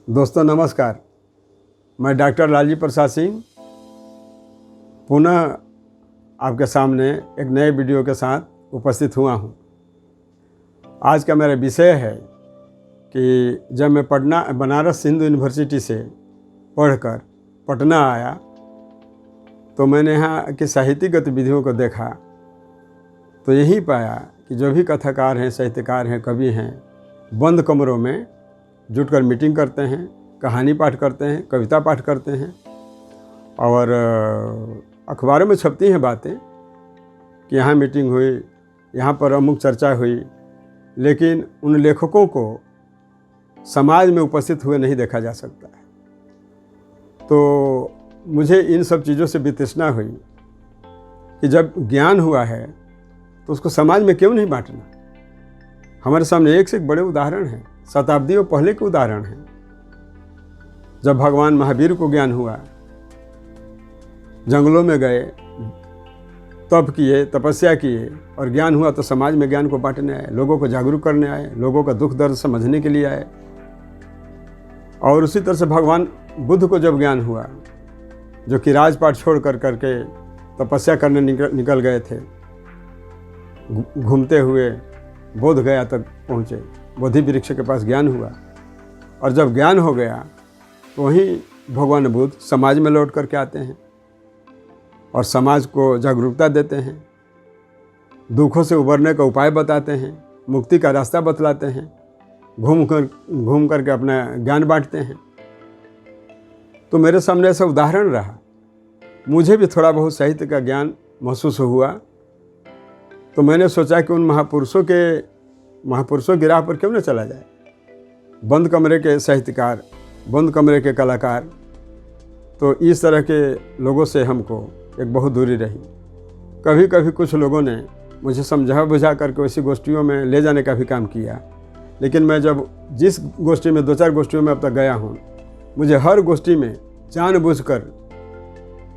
दोस्तों नमस्कार। मैं डॉक्टर लालजी प्रसाद सिंह पुनः आपके सामने एक नए वीडियो के साथ उपस्थित हुआ हूँ। आज का मेरा विषय है कि जब मैं बनारस हिंदू यूनिवर्सिटी से पढ़कर पटना आया तो मैंने यहाँ की साहित्यिक गतिविधियों को देखा तो यही पाया कि जो भी कथाकार हैं, साहित्यकार हैं, कवि हैं, बंद कमरों में जुटकर मीटिंग करते हैं, कहानी पाठ करते हैं, कविता पाठ करते हैं और अखबारों में छपती हैं बातें कि यहाँ मीटिंग हुई, यहाँ पर अमुक चर्चा हुई, लेकिन उन लेखकों को समाज में उपस्थित हुए नहीं देखा जा सकता है। तो मुझे इन सब चीज़ों से वितृष्णा हुई कि जब ज्ञान हुआ है तो उसको समाज में क्यों नहीं बांटना। हमारे सामने एक से एक बड़े उदाहरण हैं, शताब्दियों पहले के उदाहरण हैं। जब भगवान महावीर को ज्ञान हुआ, जंगलों में गए, तप किए, तपस्या किए और ज्ञान हुआ तो समाज में ज्ञान को बांटने आए, लोगों को जागरूक करने आए, लोगों का दुख दर्द समझने के लिए आए। और उसी तरह से भगवान बुद्ध को जब ज्ञान हुआ, जो कि राजपाट छोड़ करके तपस्या करने निकल गए थे, घूमते हुए बोध गया तक पहुँचे, बोधि वृक्ष के पास ज्ञान हुआ और जब ज्ञान हो गया तो वहीं भगवान बुद्ध समाज में लौट करके आते हैं और समाज को जागरूकता देते हैं, दुखों से उबरने का उपाय बताते हैं, मुक्ति का रास्ता बतलाते हैं, घूम करके अपना ज्ञान बांटते हैं। तो मेरे सामने ऐसा उदाहरण रहा, मुझे भी थोड़ा बहुत साहित्य का ज्ञान महसूस हुआ। तो मैंने सोचा कि उन महापुरुषों की राह पर क्यों न चला जाए। बंद कमरे के साहित्यकार, बंद कमरे के कलाकार, तो इस तरह के लोगों से हमको एक बहुत दूरी रही। कभी कभी कुछ लोगों ने मुझे समझा बुझा करके वैसी गोष्ठियों में ले जाने का भी काम किया, लेकिन मैं जब जिस गोष्ठी में 2-4 गोष्ठियों में अब तक गया हूँ, मुझे हर गोष्ठी में जानबूझकर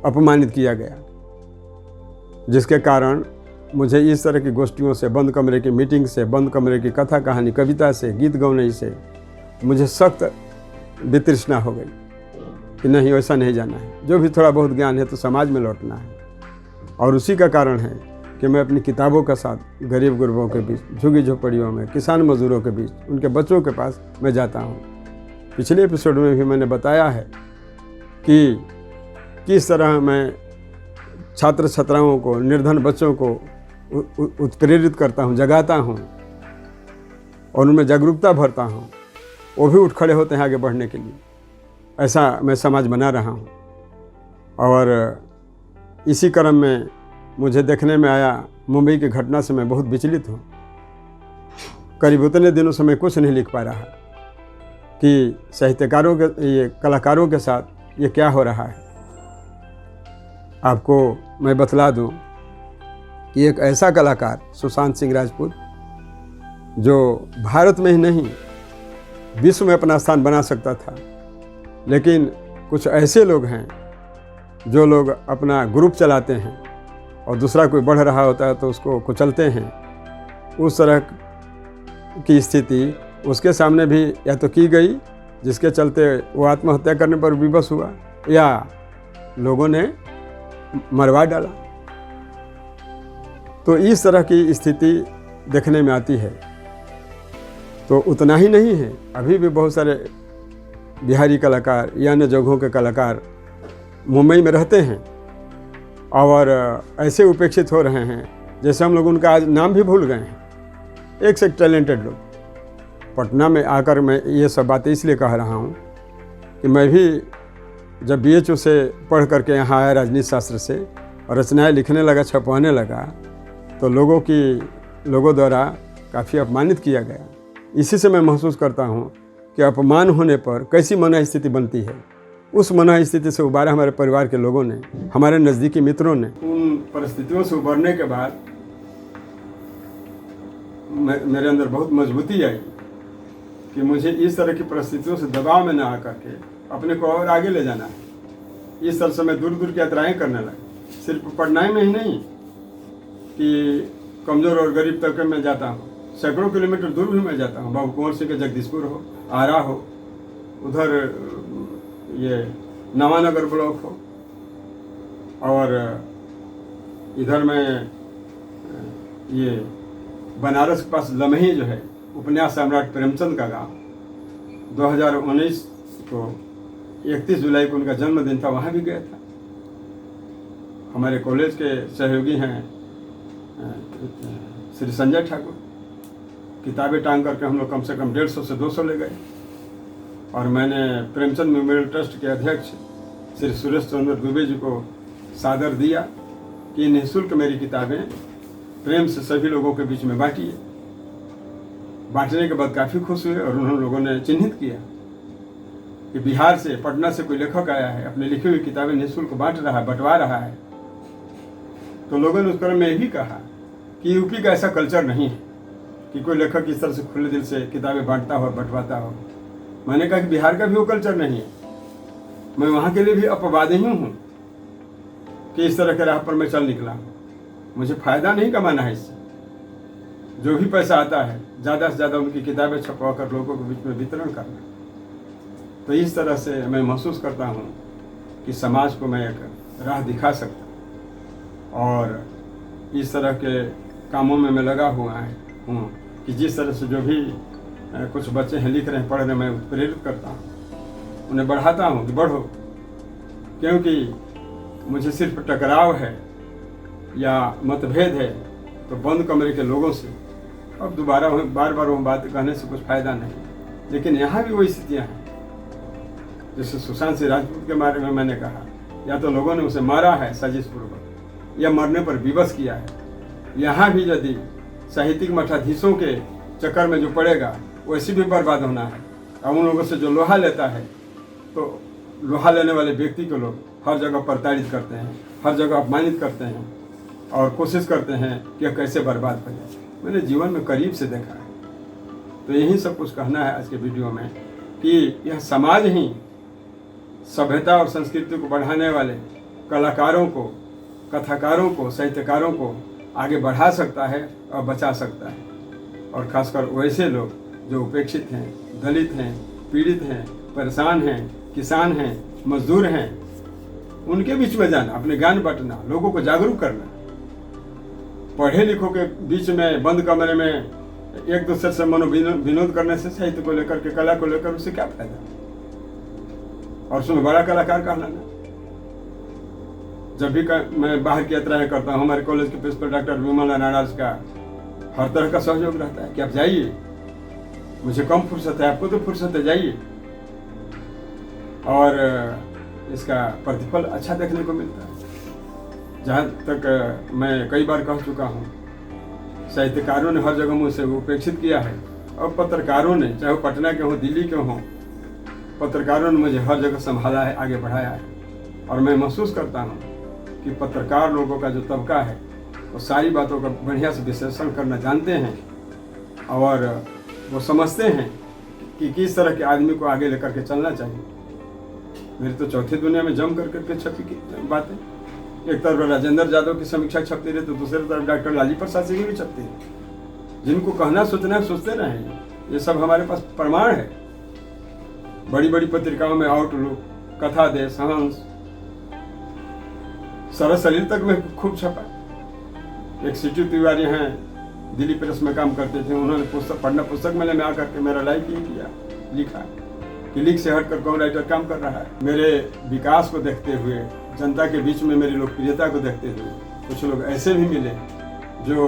अपमानित किया गया, जिसके कारण मुझे इस तरह की गोष्ठियों से, बंद कमरे की मीटिंग से, बंद कमरे की कथा कहानी, कविता से, गीत गौने से मुझे सख्त वितृष्णा हो गई कि नहीं, वैसा नहीं जाना है। जो भी थोड़ा बहुत ज्ञान है तो समाज में लौटना है। और उसी का कारण है कि मैं अपनी किताबों के साथ गरीब गुरबों के बीच, झुग्गी झोपड़ियों में, किसान मजदूरों के बीच, उनके बच्चों के पास मैं जाता हूँ। पिछले एपिसोड में भी मैंने बताया है कि किस तरह मैं छात्र छात्राओं को, निर्धन बच्चों को उत्प्रेरित करता हूँ, जगाता हूँ और उनमें जागरूकता भरता हूँ। वो भी उठ खड़े होते हैं आगे बढ़ने के लिए। ऐसा मैं समाज बना रहा हूँ। और इसी क्रम में मुझे देखने में आया, मुंबई की घटना से मैं बहुत विचलित हूँ। करीब उतने दिनों से मैं कुछ नहीं लिख पा रहा कि साहित्यकारों के, ये कलाकारों के साथ ये क्या हो रहा है। आपको मैं बतला दूँ कि एक ऐसा कलाकार सुशांत सिंह राजपूत, जो भारत में ही नहीं विश्व में अपना स्थान बना सकता था, लेकिन कुछ ऐसे लोग हैं जो लोग अपना ग्रुप चलाते हैं और दूसरा कोई बढ़ रहा होता है तो उसको कुचलते हैं। उस तरह की स्थिति उसके सामने भी या तो की गई, जिसके चलते वो आत्महत्या करने पर विवश हुआ, या लोगों ने मरवा डाला। तो इस तरह की स्थिति देखने में आती है। तो उतना ही नहीं है, अभी भी बहुत सारे बिहारी कलाकार या अन्य जगहों के कलाकार मुंबई में रहते हैं और ऐसे उपेक्षित हो रहे हैं जैसे हम लोग उनका आज नाम भी भूल गए हैं। एक से एक टैलेंटेड लोग। पटना में आकर मैं ये सब बातें इसलिए कह रहा हूँ कि मैं भी जब BHU से पढ़ करके यहाँ आया राजनीति शास्त्र से और रचनाएँ लिखने लगा, छपवाने लगा, तो लोगों द्वारा काफ़ी अपमानित किया गया। इसी से मैं महसूस करता हूँ कि अपमान होने पर कैसी मनोस्थिति बनती है। उस मनोस्थिति से उबारा हमारे परिवार के लोगों ने, हमारे नज़दीकी मित्रों ने। उन परिस्थितियों से उबरने के बाद मेरे अंदर बहुत मजबूती आई कि मुझे इस तरह की परिस्थितियों से दबाव में न आकर के अपने को और आगे ले जाना है। इस तरह से मैं दूर दूर की यात्राएँ करने लगा। सिर्फ पटना में ही नहीं कि कमज़ोर और गरीब तबके में जाता हूँ, सैकड़ों किलोमीटर दूर भी मैं जाता हूँ। बाबू कुंवर सिंह के जगदीशपुर हो, आरा हो, उधर ये नवानगर ब्लॉक हो, और इधर में ये बनारस के पास लम्हे जो है उपन्यास सम्राट प्रेमचंद का गांव, 2019 को 31 जुलाई को उनका जन्मदिन था, वहाँ भी गया था। हमारे कॉलेज के सहयोगी हैं श्री संजय ठाकुर, किताबें टांग करके हम लोग कम से कम 150 से 200 ले गए। और मैंने प्रेमचंद मेमोरियल ट्रस्ट के अध्यक्ष श्री सुरेश चंद्र दुबे जी को सादर दिया कि निःशुल्क मेरी किताबें प्रेम से सभी लोगों के बीच में बांटिए। बांटने के बाद काफ़ी खुश हुए और उन्होंने लोगों ने चिन्हित किया कि बिहार से, पटना से कोई लेखक आया है, अपने लिखी हुई किताबें निःशुल्क बांट रहा है, बंटवा रहा है। तो लोगों ने उस क्रम में भी कहा कि यूपी का ऐसा कल्चर नहीं है कि कोई लेखक इस तरह से खुले दिल से किताबें बांटता हो, बंटवाता हो। मैंने कहा कि बिहार का भी वो कल्चर नहीं है। मैं वहाँ के लिए भी अपवाद ही हूँ कि इस तरह के राह पर मैं चल निकला। मुझे फ़ायदा नहीं कमाना है इससे। जो भी पैसा आता है ज़्यादा से ज़्यादा उनकी किताबें छपवा कर लोगों के बीच में वितरण करना। तो इस तरह से मैं महसूस करता हूँ कि समाज को मैं एक राह दिखा सकता और इस तरह के कामों में मैं लगा हुआ हूँ कि जिस तरह से जो भी कुछ बच्चे हैं, लिख रहे हैं, पढ़ रहे हैं, मैं प्रेरित करता हूँ, उन्हें बढ़ाता हूँ कि बढ़ो। क्योंकि मुझे सिर्फ टकराव है या मतभेद है तो बंद कमरे के लोगों से अब दोबारा बार बार वो बात कहने से कुछ फ़ायदा नहीं। लेकिन यहाँ भी वही स्थितियाँ हैं। जैसे सुशांत सिंह राजपूत के बारे में मैंने कहा, या तो लोगों ने उसे मारा है साजिशपूर्वक या मरने पर विवश किया है। यहाँ भी यदि साहित्यिक मठाधीशों के चक्कर में जो पड़ेगा वैसे भी बर्बाद होना है। अब उन लोगों से जो लोहा लेता है तो लोहा लेने वाले व्यक्ति को लोग हर जगह प्रताड़ित करते हैं, हर जगह अपमानित करते हैं और कोशिश करते हैं कि कैसे बर्बाद हो जाए। मैंने जीवन में करीब से देखा है। तो यही सब कुछ कहना है आज के वीडियो में कि यह समाज ही सभ्यता और संस्कृति को बढ़ाने वाले कलाकारों को, कथाकारों को, साहित्यकारों को आगे बढ़ा सकता है और बचा सकता है। और खासकर वैसे लोग जो उपेक्षित हैं, दलित हैं, पीड़ित हैं, परेशान हैं, किसान हैं, मजदूर हैं, उनके बीच में जाना, अपने ज्ञान बांटना, लोगों को जागरूक करना। पढ़े लिखों के बीच में बंद कमरे में एक दूसरे से विनोद करने से साहित्य को लेकर के, कला को लेकर उससे क्या फायदा? और उसमें बड़ा कलाकार कहलाना। जब भी मैं बाहर की यात्राएं करता हूँ, हमारे कॉलेज के प्रिंसिपल डॉक्टर विमल नाराज का हर तरह का सहयोग रहता है कि आप जाइए, मुझे कम फुर्सत है, आपको तो फुर्सत है, जाइए। और इसका प्रतिफल अच्छा देखने को मिलता है। जहाँ तक मैं कई बार कह चुका हूँ, साहित्यकारों ने हर जगह मुझसे उपेक्षित किया है और पत्रकारों ने, चाहे वो पटना के हों, दिल्ली के हों, पत्रकारों ने मुझे हर जगह संभाला है, आगे बढ़ाया है। और मैं महसूस करता हूँ कि पत्रकार लोगों का जो तबका है वो सारी बातों का बढ़िया से विश्लेषण करना जानते हैं और वो समझते हैं कि किस तरह के आदमी को आगे लेकर के चलना चाहिए। मेरी तो चौथी दुनिया में जम कर करके छपी की बातें। एक तरफ राजेंद्र यादव की समीक्षा छपती रही तो दूसरी तरफ डॉक्टर लाली प्रसाद सिंह की भी छपती है। जिनको कहना सोचना है सोचते रहें, ये सब हमारे पास प्रमाण है। बड़ी बड़ी पत्रिकाओं में आउटलुक, कथा देश, हंस, सरस सलील तक में खूब छपा। एक सिटी तिवारी हैं, दिल्ली प्रेस में काम करते थे, उन्होंने पुस्तक मेले में आकर के मेरा लाइक किया, लिखा कि लीक से हटकर कौन राइटर काम कर रहा है। मेरे विकास को देखते हुए, जनता के बीच में मेरी लोकप्रियता को देखते हुए कुछ लोग ऐसे भी मिले जो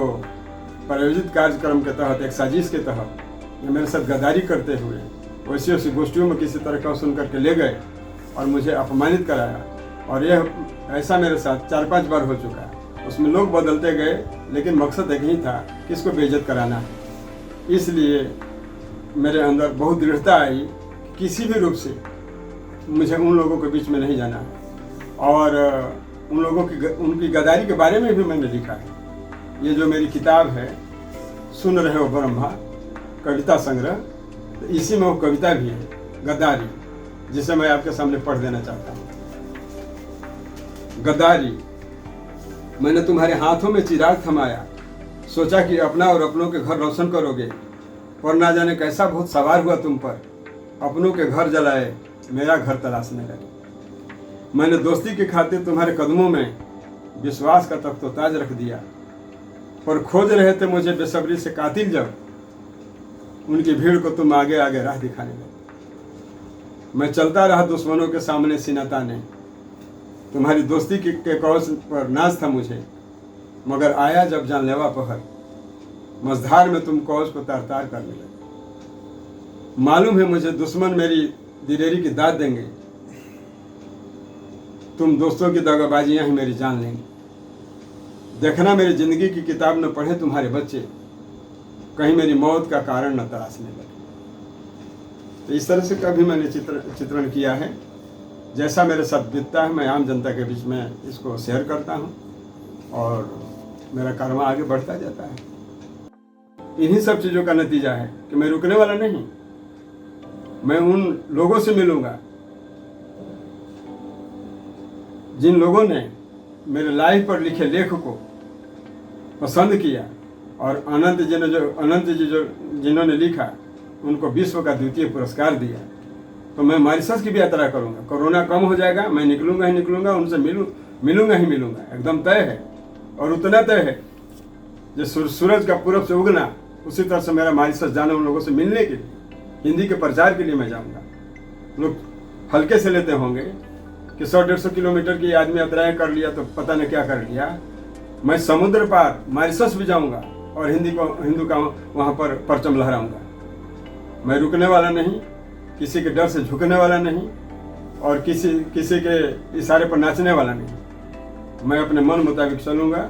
प्रायोजित कार्यक्रम के तहत, एक साजिश के तहत मेरे साथ गद्दारी करते हुए वैसी वैसी गोष्ठियों में किसी तरह का सुन करके ले गए और मुझे अपमानित कराया। और यह ऐसा मेरे साथ 4-5 बार हो चुका है। उसमें लोग बदलते गए लेकिन मकसद एक ही था कि इसको बेइज्जत कराना है। इसलिए मेरे अंदर बहुत दृढ़ता आई, किसी भी रूप से मुझे उन लोगों के बीच में नहीं जाना है। और उन लोगों की उनकी गद्दारी के बारे में भी मैंने लिखा है। ये जो मेरी किताब है, सुन रहे हो ब्रह्मा, कविता संग्रह, तो इसी में वो कविता भी है, गद्दारी, जिसे मैं आपके सामने पढ़ देना चाहता हूँ। गद्दारी। मैंने तुम्हारे हाथों में चिराग थमाया, सोचा कि अपना और अपनों के घर रोशन करोगे, पर ना जाने कैसा भूत सवार हुआ तुम पर। अपनों के घर जलाए मेरा घर तलाशने लगे। मैंने दोस्ती की खातिर तुम्हारे कदमों में विश्वास का तख्तोताज रख दिया, पर खोज रहे थे मुझे बेसब्री से कातिल जब उनकी भीड़ को तुम आगे आगे राह दिखाने लगे। मैं चलता रहा दुश्मनों के सामने सीना ताने, तुम्हारी दोस्ती के कौश पर नाज था मुझे, मगर आया जब जानलेवा पहर मझधार में तुम कौश को तार तार करने लगे। मालूम है मुझे दुश्मन मेरी दिलेरी की दाद देंगे, तुम दोस्तों की दगाबाजियां ही मेरी जान लेंगे। देखना मेरी जिंदगी की किताब न पढ़े तुम्हारे बच्चे, कहीं मेरी मौत का कारण न तलाशने लगे। तो इस तरह से कभी मैंने चित्रण किया है। जैसा मेरे साथ बीतता है मैं आम जनता के बीच में इसको शेयर करता हूँ और मेरा कारवां आगे बढ़ता जाता है। इन्हीं सब चीज़ों का नतीजा है कि मैं रुकने वाला नहीं। मैं उन लोगों से मिलूंगा जिन लोगों ने मेरे लाइफ पर लिखे लेख को पसंद किया, और अनंत जी जो जिन्होंने लिखा उनको विश्व का द्वितीय पुरस्कार दिया। तो मैं मॉरिशस की भी यात्रा करूंगा। कोरोना कम हो जाएगा, मैं निकलूंगा ही निकलूंगा, उनसे मिलूंगा ही मिलूंगा, एकदम तय है। और उतना तय है जो सूरज का पूरब से उगना, उसी तरह से मेरा मॉरिशस जाना, उन लोगों से मिलने के लिए, हिंदी के प्रचार के लिए मैं जाऊंगा। लोग हल्के से लेते होंगे कि 100-150 किलोमीटर की आदमी यात्राएं कर लिया तो पता नहीं क्या कर लिया। मैं समुद्र पार मॉरिशस भी जाऊंगा और हिंदू का वहाँ पर परचम लहराऊंगा। मैं रुकने वाला नहीं, किसी के डर से झुकने वाला नहीं, और किसी के इशारे पर नाचने वाला नहीं। मैं अपने मन मुताबिक चलूंगा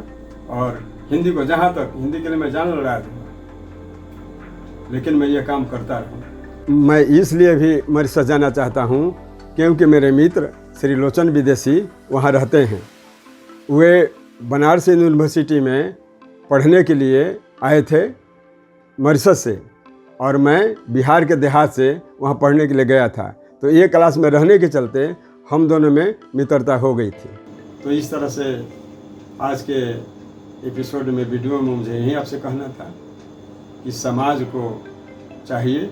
और हिंदी को जहाँ तक, हिंदी के लिए मैं जान लड़ा दूंगा, लेकिन मैं ये काम करता रहूँगा। मैं इसलिए भी मॉरिशस जाना चाहता हूँ क्योंकि मेरे मित्र श्री लोचन विदेशी वहाँ रहते हैं। वे बनारस यूनिवर्सिटी में पढ़ने के लिए आए थे मॉरिशस से, और मैं बिहार के देहात से वहाँ पढ़ने के लिए गया था। तो एक क्लास में रहने के चलते हम दोनों में मित्रता हो गई थी। तो इस तरह से आज के एपिसोड में, वीडियो में मुझे यही आपसे कहना था कि समाज को चाहिए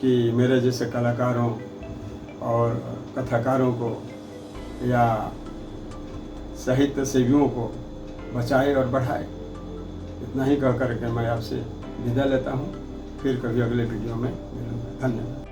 कि मेरे जैसे कलाकारों और कथाकारों को या साहित्य सेवियों को बचाए और बढ़ाए। इतना ही कह करके मैं आपसे विदा लेता हूँ। फिर कभी अगले वीडियो में मिलूँगा। धन्यवाद।